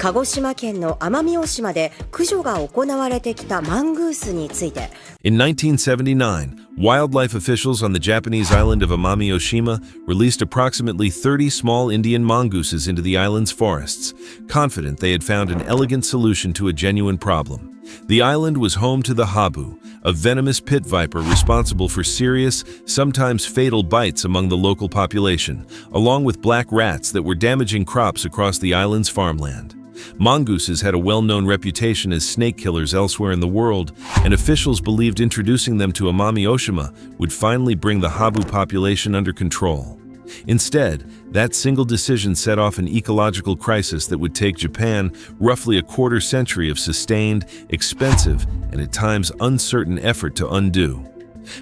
鹿児島県の奄美大島で駆除が行われてきたマングースについて。In 1979, wildlife officials on the Japanese island of Amami Oshima released approximately 30 small Indian mongooses into the island's forests, confident they had found an elegant solution to a genuine problem. The island was home to the habu, a venomous pit viper responsible for serious, sometimes fatal bites among the local population, along with black rats that were damaging crops across the island's farmland. Mongooses had a well-known reputation as snake killers elsewhere in the world, and officials believed introducing them to Amami Oshima would finally bring the habu population under control. Instead, that single decision set off an ecological crisis that would take Japan roughly a quarter century of sustained, expensive, and at times uncertain effort to undo.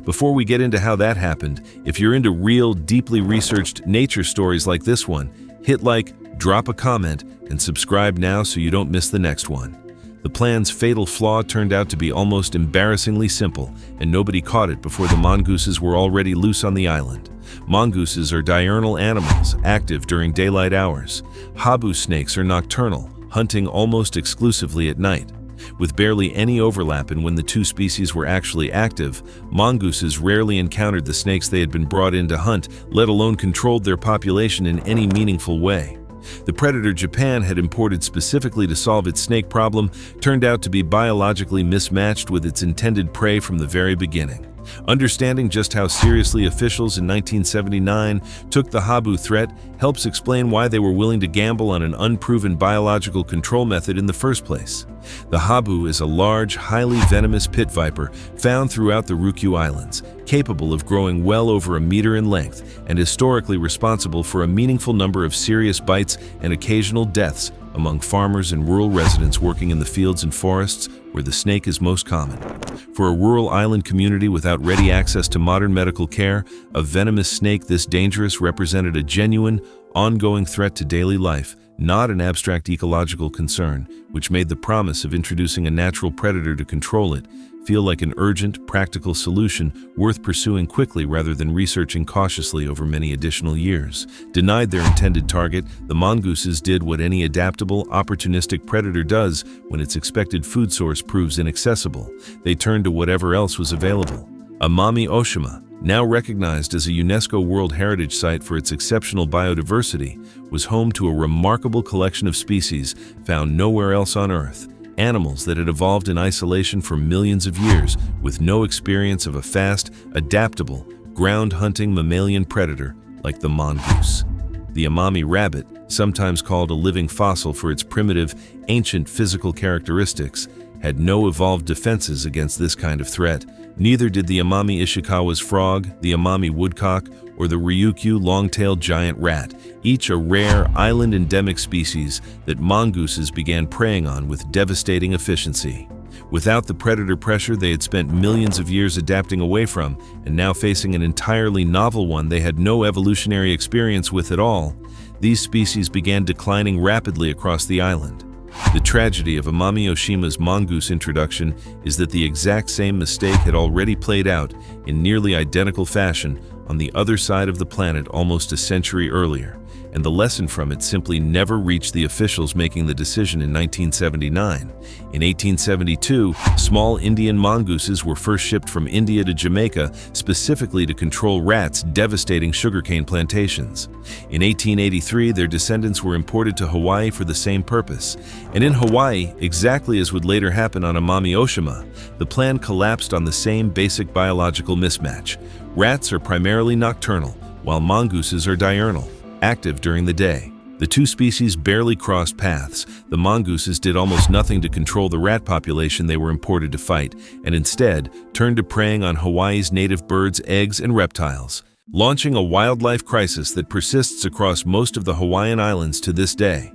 Before we get into how that happened, if you're into real, deeply researched nature stories like this one, hit like, drop a comment, and subscribe now so you don't miss the next one. The plan's fatal flaw turned out to be almost embarrassingly simple, and nobody caught it before the mongooses were already loose on the island. Mongooses are diurnal animals, active during daylight hours. Habu snakes are nocturnal, hunting almost exclusively at night. With barely any overlap in when the two species were actually active, mongooses rarely encountered the snakes they had been brought in to hunt, let alone controlled their population in any meaningful way. The predator Japan had imported specifically to solve its snake problem turned out to be biologically mismatched with its intended prey from the very beginning. Understanding just how seriously officials in 1979 took the habu threat helps explain why they were willing to gamble on an unproven biological control method in the first place. The habu is a large, highly venomous pit viper found throughout the Ryukyu Islands, capable of growing well over a meter in length and historically responsible for a meaningful number of serious bites and occasional deaths among farmers and rural residents working in the fields and forests where the snake is most common. For a rural island community without ready access to modern medical care, a venomous snake this dangerous represented a genuine, ongoing threat to daily life, not an abstract ecological concern, which made the promise of introducing a natural predator to control it feel like an urgent, practical solution worth pursuing quickly rather than researching cautiously over many additional years. Denied their intended target, the mongooses did what any adaptable, opportunistic predator does when its expected food source proves inaccessible. They turned to whatever else was available. Amami Oshima, now recognized as a UNESCO World Heritage Site for its exceptional biodiversity, was home to a remarkable collection of species found nowhere else on Earth. Animals that had evolved in isolation for millions of years with no experience of a fast, adaptable, ground-hunting mammalian predator like the mongoose. The Amami rabbit, sometimes called a living fossil for its primitive, ancient physical characteristics, had no evolved defenses against this kind of threat. Neither did the Amami Ishikawa's frog, the Amami woodcock, or the Ryukyu long-tailed giant rat, each a rare island-endemic species that mongooses began preying on with devastating efficiency. Without the predator pressure they had spent millions of years adapting away from, and now facing an entirely novel one they had no evolutionary experience with at all, these species began declining rapidly across the island. The tragedy of Amami Oshima's mongoose introduction is that the exact same mistake had already played out in nearly identical fashion on the other side of the planet almost a century earlier, and the lesson from it simply never reached the officials making the decision in 1979. In 1872, small Indian mongooses were first shipped from India to Jamaica specifically to control rats devastating sugarcane plantations. In 1883, their descendants were imported to Hawaii for the same purpose. And in Hawaii, exactly as would later happen on Amami Oshima, the plan collapsed on the same basic biological mismatch. Rats are primarily nocturnal, while mongooses are diurnal, active during the day. The two species barely crossed paths. The mongooses did almost nothing to control the rat population they were imported to fight, and instead turned to preying on Hawaii's native birds, eggs, and reptiles, launching a wildlife crisis that persists across most of the Hawaiian Islands to this day.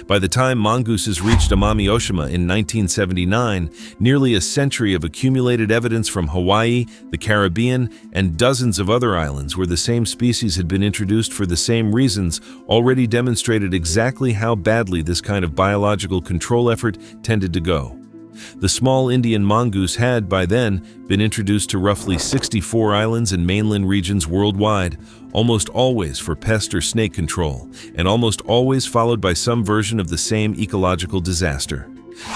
By the time mongooses reached Amami Oshima in 1979, nearly a century of accumulated evidence from Hawaii, the Caribbean, and dozens of other islands where the same species had been introduced for the same reasons already demonstrated exactly how badly this kind of biological control effort tended to go. The small Indian mongoose had, by then, been introduced to roughly 64 islands and mainland regions worldwide, almost always for pest or snake control, and almost always followed by some version of the same ecological disaster.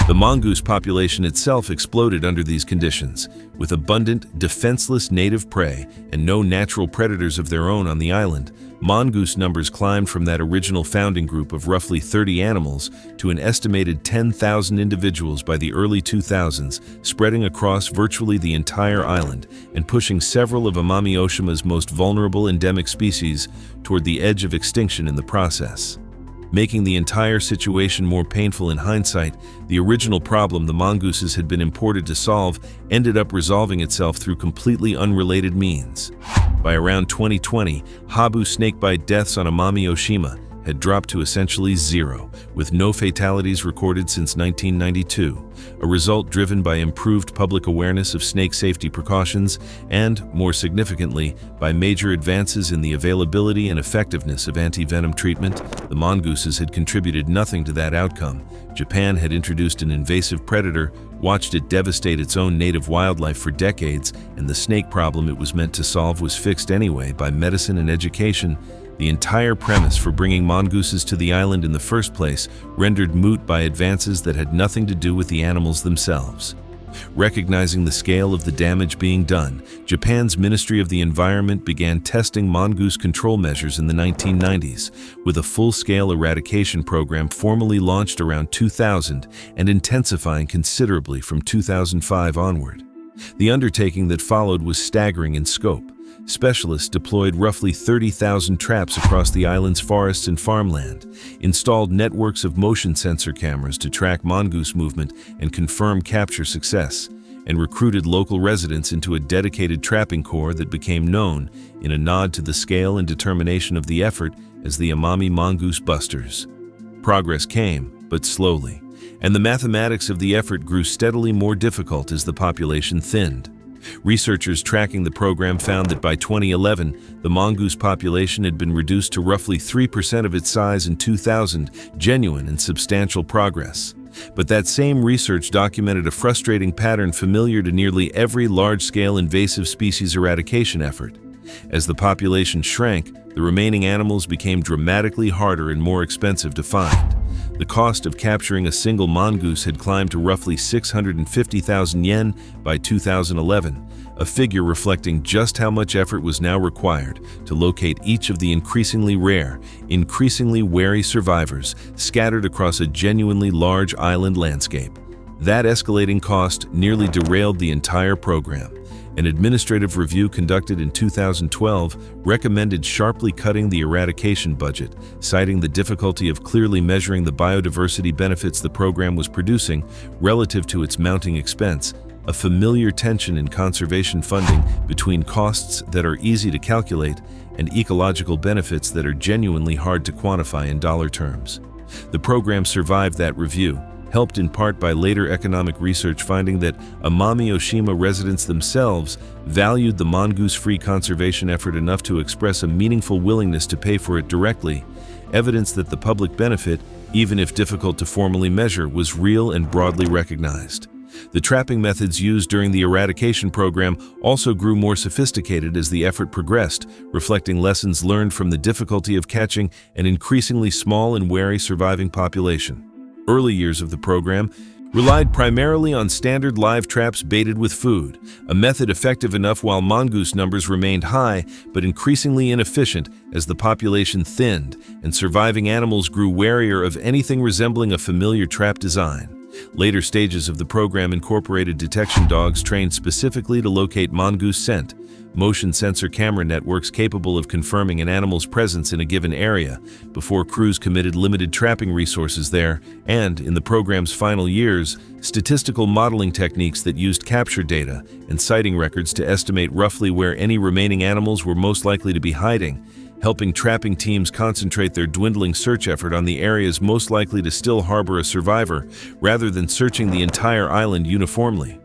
The mongoose population itself exploded under these conditions, with abundant, defenseless native prey and no natural predators of their own on the island. Mongoose numbers climbed from that original founding group of roughly 30 animals to an estimated 10,000 individuals by the early 2000s, spreading across virtually the entire island and pushing several of Amami Oshima's most vulnerable endemic species toward the edge of extinction in the process. Making the entire situation more painful in hindsight, the original problem the mongooses had been imported to solve ended up resolving itself through completely unrelated means. By around 2020, Habu snakebite deaths on Amami Oshima had dropped to essentially zero, with no fatalities recorded since 1992, a result driven by improved public awareness of snake safety precautions and, more significantly, by major advances in the availability and effectiveness of anti-venom treatment. The mongooses had contributed nothing to that outcome. Japan had introduced an invasive predator, watched it devastate its own native wildlife for decades, and the snake problem it was meant to solve was fixed anyway by medicine and education. The entire premise for bringing mongooses to the island in the first place rendered moot by advances that had nothing to do with the animals themselves. Recognizing the scale of the damage being done, Japan's Ministry of the Environment began testing mongoose control measures in the 1990s, with a full-scale eradication program formally launched around 2000 and intensifying considerably from 2005 onward. The undertaking that followed was staggering in scope. Specialists deployed roughly 30,000 traps across the island's forests and farmland, installed networks of motion sensor cameras to track mongoose movement and confirm capture success, and recruited local residents into a dedicated trapping corps that became known, in a nod to the scale and determination of the effort, as the Amami Mongoose Busters. Progress came, but slowly, and the mathematics of the effort grew steadily more difficult as the population thinned. Researchers tracking the program found that by 2011, the mongoose population had been reduced to roughly 3% of its size in 2000, genuine and substantial progress. But that same research documented a frustrating pattern familiar to nearly every large-scale invasive species eradication effort. As the population shrank, the remaining animals became dramatically harder and more expensive to find. The cost of capturing a single mongoose had climbed to roughly 650,000 yen by 2011, a figure reflecting just how much effort was now required to locate each of the increasingly rare, increasingly wary survivors scattered across a genuinely large island landscape. That escalating cost nearly derailed the entire program. An administrative review conducted in 2012 recommended sharply cutting the eradication budget, citing the difficulty of clearly measuring the biodiversity benefits the program was producing relative to its mounting expense, a familiar tension in conservation funding between costs that are easy to calculate and ecological benefits that are genuinely hard to quantify in dollar terms. The program survived that review, helped in part by later economic research finding that Amami Oshima residents themselves valued the mongoose-free conservation effort enough to express a meaningful willingness to pay for it directly, evidence that the public benefit, even if difficult to formally measure, was real and broadly recognized. The trapping methods used during the eradication program also grew more sophisticated as the effort progressed, reflecting lessons learned from the difficulty of catching an increasingly small and wary surviving population. Early years of the program relied primarily on standard live traps baited with food, a method effective enough while mongoose numbers remained high but increasingly inefficient as the population thinned and surviving animals grew warier of anything resembling a familiar trap design. Later stages of the program incorporated detection dogs trained specifically to locate mongoose scent, motion sensor camera networks capable of confirming an animal's presence in a given area before crews committed limited trapping resources there, and, in the program's final years, statistical modeling techniques that used capture data and sighting records to estimate roughly where any remaining animals were most likely to be hiding, helping trapping teams concentrate their dwindling search effort on the areas most likely to still harbor a survivor, rather than searching the entire island uniformly.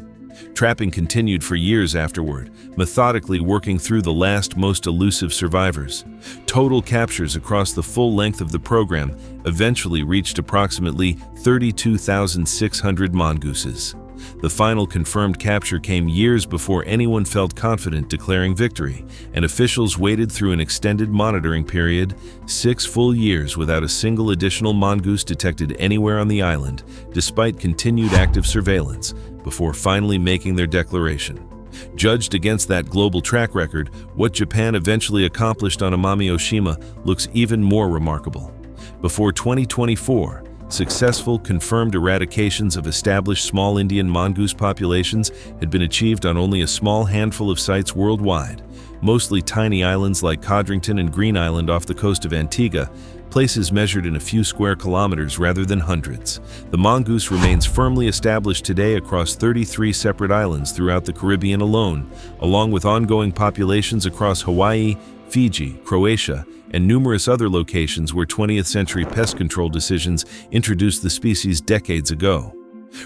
Trapping continued for years afterward, methodically working through the last most elusive survivors. Total captures across the full length of the program eventually reached approximately 32,600 mongooses. The final confirmed capture came years before anyone felt confident declaring victory, and officials waited through an extended monitoring period, 6 full years without a single additional mongoose detected anywhere on the island, despite continued active surveillance, before finally making their declaration. Judged against that global track record, what Japan eventually accomplished on Amami Oshima looks even more remarkable. Before 2024, successful confirmed eradications of established small Indian mongoose populations had been achieved on only a small handful of sites worldwide, mostly tiny islands like Codrington and Green Island off the coast of Antigua, places measured in a few square kilometers rather than hundreds. The mongoose remains firmly established today across 33 separate islands throughout the Caribbean alone, along with ongoing populations across Hawaii, Fiji, Croatia, and numerous other locations where 20th century pest control decisions introduced the species decades ago.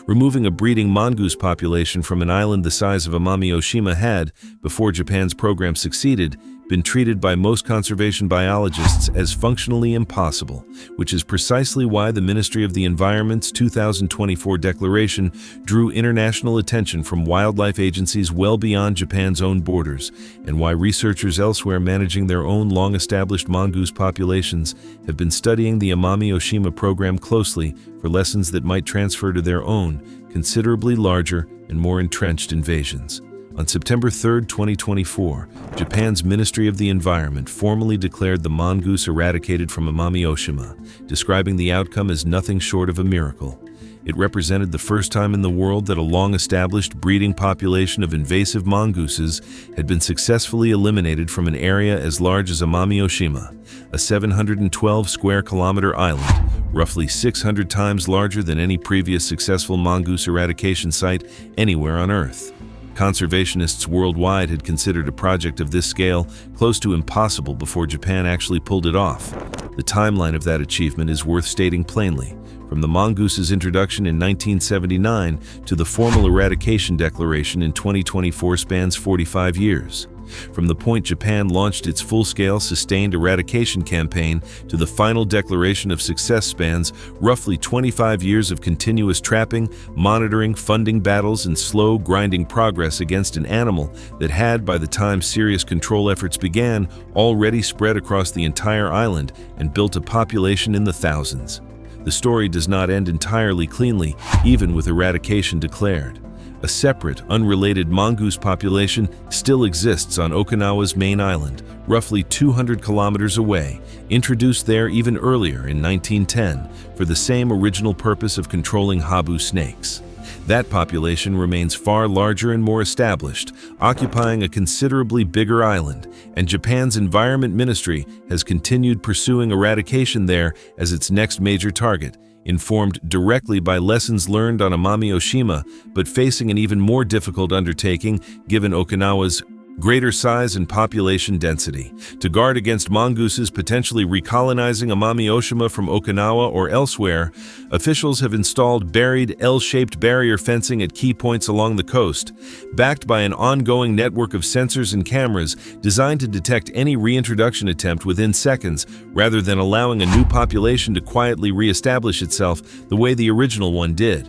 Removing a breeding mongoose population from an island the size of Amami Oshima had, before Japan's program succeeded, been treated by most conservation biologists as functionally impossible, which is precisely why the Ministry of the Environment's 2024 declaration drew international attention from wildlife agencies well beyond Japan's own borders, and why researchers elsewhere managing their own long-established mongoose populations have been studying the Amami Oshima program closely for lessons that might transfer to their own, considerably larger and more entrenched invasions. On September 3, 2024, Japan's Ministry of the Environment formally declared the mongoose eradicated from Amami Oshima, describing the outcome as nothing short of a miracle. It represented the first time in the world that a long-established breeding population of invasive mongooses had been successfully eliminated from an area as large as Amami Oshima, a 712 square kilometer island, roughly 600 times larger than any previous successful mongoose eradication site anywhere on Earth. Conservationists worldwide had considered a project of this scale close to impossible before Japan actually pulled it off. The timeline of that achievement is worth stating plainly. From the mongoose's introduction in 1979 to the formal eradication declaration in 2024 spans 45 years. From the point Japan launched its full-scale sustained eradication campaign to the final declaration of success spans roughly 25 years of continuous trapping, monitoring, funding battles, and slow, grinding progress against an animal that had, by the time serious control efforts began, already spread across the entire island and built a population in the thousands. The story does not end entirely cleanly, even with eradication declared. A separate, unrelated mongoose population still exists on Okinawa's main island, roughly 200 kilometers away, introduced there even earlier in 1910 for the same original purpose of controlling habu snakes. That population remains far larger and more established, occupying a considerably bigger island, and Japan's Environment Ministry has continued pursuing eradication there as its next major target, informed directly by lessons learned on Amami Oshima, but facing an even more difficult undertaking given Okinawa's greater size and population density. To guard against mongooses potentially recolonizing Amami Oshima from Okinawa or elsewhere, officials have installed buried L-shaped barrier fencing at key points along the coast, backed by an ongoing network of sensors and cameras designed to detect any reintroduction attempt within seconds, rather than allowing a new population to quietly re-establish itself the way the original one did.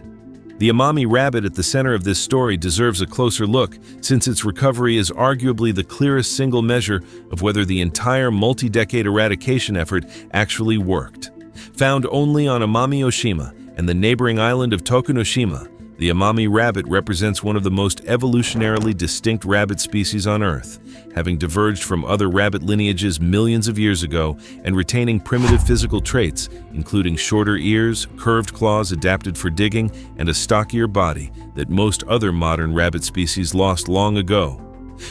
The Amami rabbit at the center of this story deserves a closer look, since its recovery is arguably the clearest single measure of whether the entire multi-decade eradication effort actually worked. Found only on Amami Oshima and the neighboring island of Tokunoshima, the Amami rabbit represents one of the most evolutionarily distinct rabbit species on Earth, having diverged from other rabbit lineages millions of years ago and retaining primitive physical traits, including shorter ears, curved claws adapted for digging, and a stockier body that most other modern rabbit species lost long ago.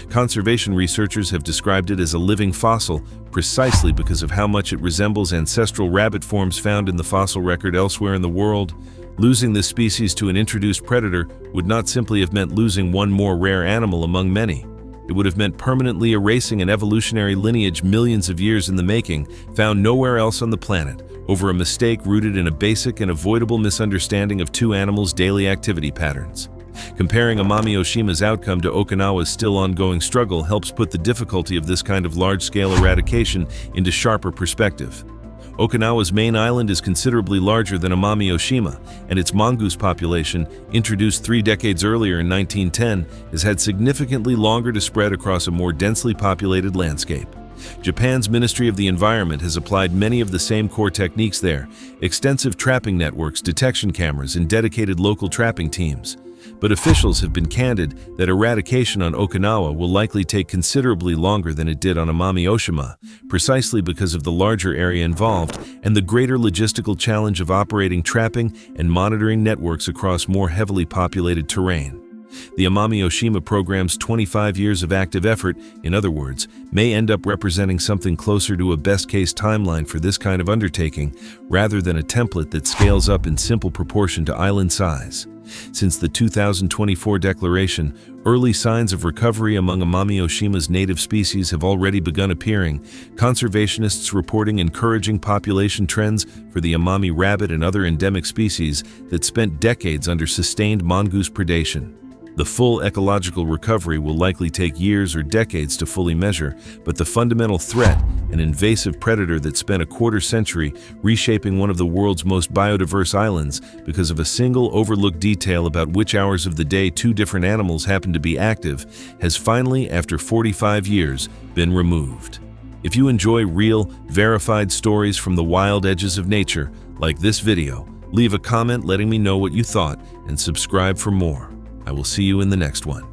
Conservation researchers have described it as a living fossil precisely because of how much it resembles ancestral rabbit forms found in the fossil record elsewhere in the world. Losing this species to an introduced predator would not simply have meant losing one more rare animal among many. It would have meant permanently erasing an evolutionary lineage millions of years in the making, found nowhere else on the planet, over a mistake rooted in a basic and avoidable misunderstanding of two animals' daily activity patterns. Comparing Amami Oshima's outcome to Okinawa's still ongoing struggle helps put the difficulty of this kind of large-scale eradication into sharper perspective. Okinawa's main island is considerably larger than Amami Oshima, and its mongoose population, introduced 3 decades earlier in 1910, has had significantly longer to spread across a more densely populated landscape. Japan's Ministry of the Environment has applied many of the same core techniques there: extensive trapping networks, detection cameras, and dedicated local trapping teams. But officials have been candid that eradication on Okinawa will likely take considerably longer than it did on Amami Oshima, precisely because of the larger area involved and the greater logistical challenge of operating trapping and monitoring networks across more heavily populated terrain. The Amami Oshima program's 25 years of active effort, in other words, may end up representing something closer to a best-case timeline for this kind of undertaking, rather than a template that scales up in simple proportion to island size. Since the 2024 declaration, early signs of recovery among Amami Oshima's native species have already begun appearing, conservationists reporting encouraging population trends for the Amami rabbit and other endemic species that spent decades under sustained mongoose predation. The full ecological recovery will likely take years or decades to fully measure, but the fundamental threat, an invasive predator that spent a quarter-century reshaping one of the world's most biodiverse islands because of a single overlooked detail about which hours of the day 2 different animals happen to be active, has finally, after 45 years, been removed. If you enjoy real, verified stories from the wild edges of nature, like this video, leave a comment letting me know what you thought and subscribe for more. I will see you in the next one.